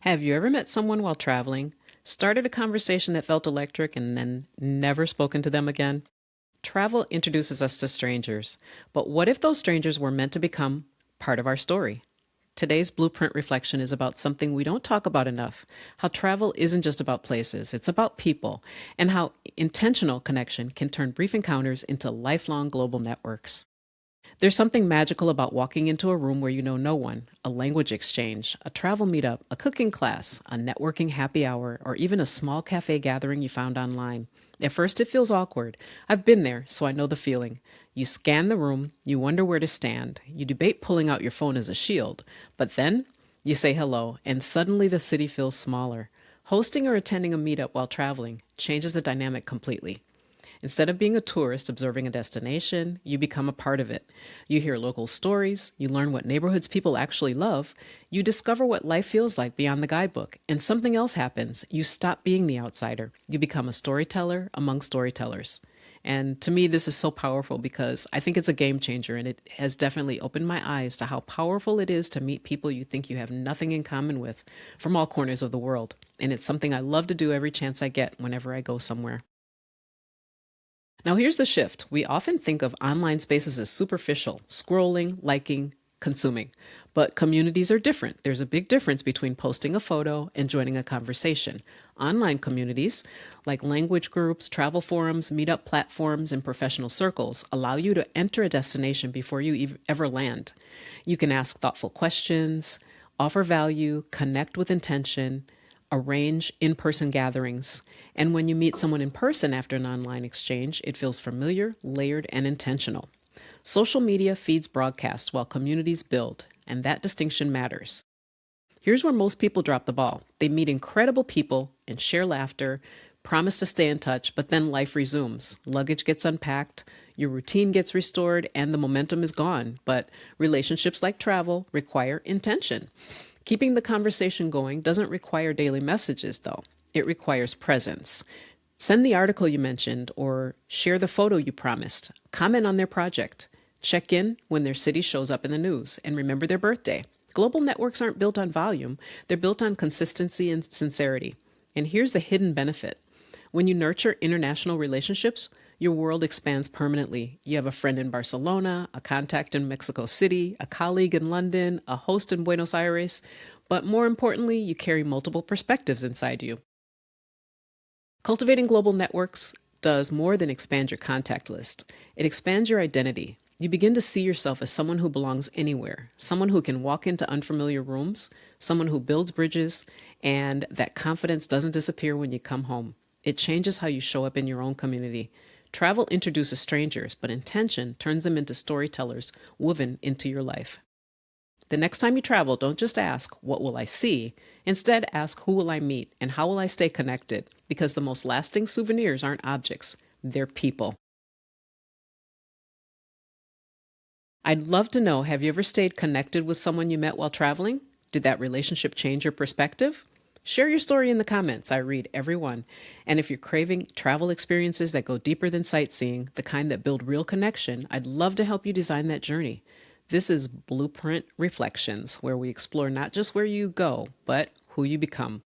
Have you ever met someone while traveling, started a conversation that felt electric, and then never spoken to them again? Travel introduces us to strangers, but what if those strangers were meant to become part of our story? Today's Blueprint Reflection is about something we don't talk about enough: how travel isn't just about places, it's about people, and how intentional connection can turn brief encounters into lifelong global networks. There's something magical about walking into a room where you know no one, a language exchange, a travel meetup, a cooking class, a networking happy hour, or even a small cafe gathering you found online. At first, it feels awkward. I've been there, so I know the feeling. You scan the room, you wonder where to stand, you debate pulling out your phone as a shield, but then you say hello, and suddenly the city feels smaller. Hosting or attending a meetup while traveling changes the dynamic completely. Instead of being a tourist observing a destination, you become a part of it. You hear local stories, you learn what neighborhoods people actually love, you discover what life feels like beyond the guidebook, and something else happens. You stop being the outsider. You become a storyteller among storytellers. And to me, this is so powerful because I think it's a game changer, and it has definitely opened my eyes to how powerful it is to meet people you think you have nothing in common with from all corners of the world. And it's something I love to do every chance I get whenever I go somewhere. Now, here's the shift. We often think of online spaces as superficial, scrolling, liking, consuming. But communities are different. There's a big difference between posting a photo and joining a conversation. Online communities, like language groups, travel forums, meetup platforms, and professional circles, allow you to enter a destination before you ever land. You can ask thoughtful questions, offer value, connect with intention, arrange in person gatherings. And when you meet someone in person after an online exchange, it feels familiar, layered, and intentional. Social media feeds broadcasts while communities build, and that distinction matters. Here's where most people drop the ball: they meet incredible people and share laughter, promise to stay in touch, but then life resumes. Luggage gets unpacked, your routine gets restored, and the momentum is gone. But relationships, like travel, require intention. Keeping the conversation going doesn't require daily messages, though. It requires presence. Send the article you mentioned or share the photo you promised. Comment on their project. Check in when their city shows up in the news and remember their birthday. Global networks aren't built on volume, they're built on consistency and sincerity. And here's the hidden benefit: when you nurture international relationships, your world expands permanently. You have a friend in Barcelona, a contact in Mexico City, a colleague in London, a host in Buenos Aires. But more importantly, you carry multiple perspectives inside you. Cultivating global networks does more than expand your contact list. It expands your identity. You begin to see yourself as someone who belongs anywhere, someone who can walk into unfamiliar rooms, someone who builds bridges, and that confidence doesn't disappear when you come home. It changes how you show up in your own community. Travel introduces strangers, but intention turns them into storytellers woven into your life. The next time you travel, don't just ask, "What will I see?" Instead, ask, "Who will I meet and how will I stay connected?" Because the most lasting souvenirs aren't objects, they're people. I'd love to know, have you ever stayed connected with someone you met while traveling? Did that relationship change your perspective? Share your story in the comments. I read every one. And if you're craving travel experiences that go deeper than sightseeing, the kind that build real connection, I'd love to help you design that journey. This is Blueprint Reflections, where we explore not just where you go, but who you become.